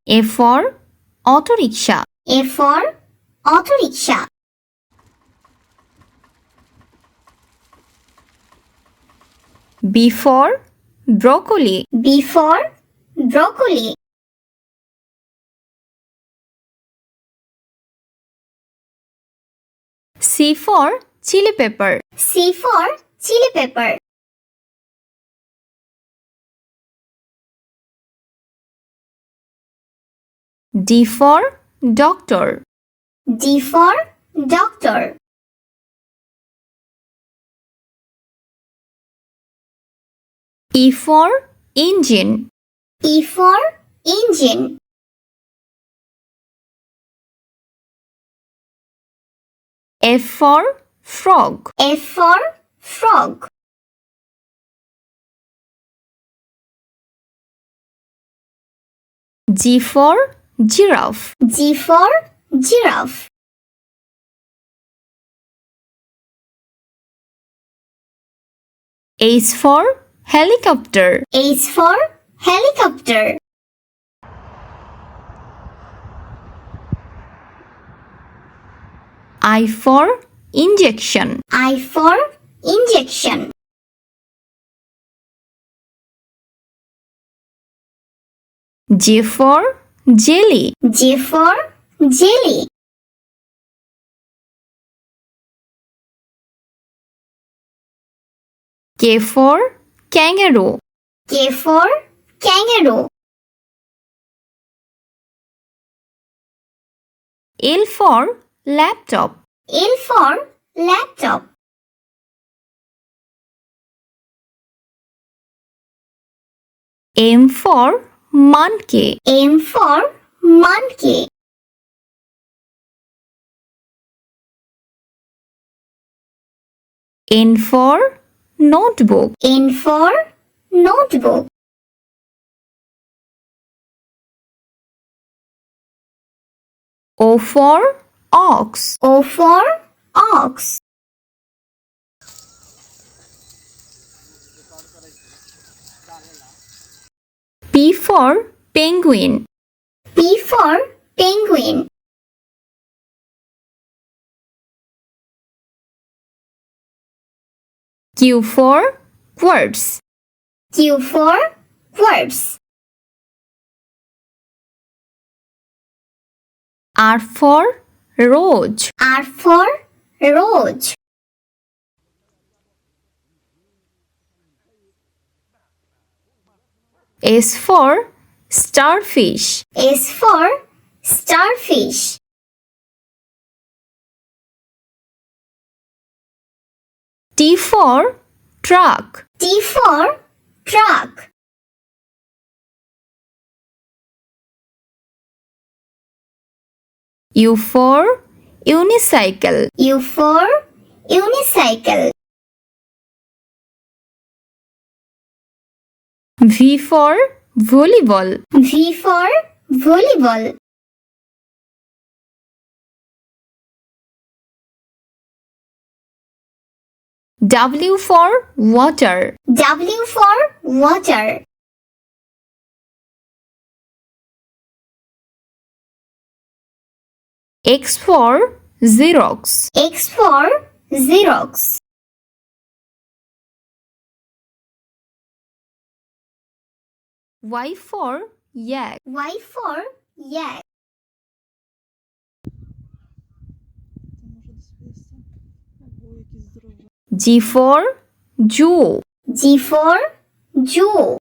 A for auto rickshaw. A for auto rickshaw. B for broccoli. B for broccoli. C for chili pepper. C for chili pepper. D for doctor. D for doctor. E for engine. E for engine. F for frog. F for frog. G for giraffe. G for giraffe. H for helicopter. H for helicopter. I for injection. I for injection. J for jelly. J for jelly. K for kangaroo. K for kangaroo. L for laptop. L for laptop. M for monkey. M for monkey. N for notebook. N for notebook. O for ox. O for ox. P for penguin. P for penguin. Q for quartz. Q for quartz. R for rose. R for rose. S for starfish. S for starfish. T for truck. T for truck. U for unicycle. U for unicycle. V for volleyball. V for volleyball. W for water. W for water. X for Xerox. X for Xerox. Y for yak. Y for yak. G for Jew. G for Jew.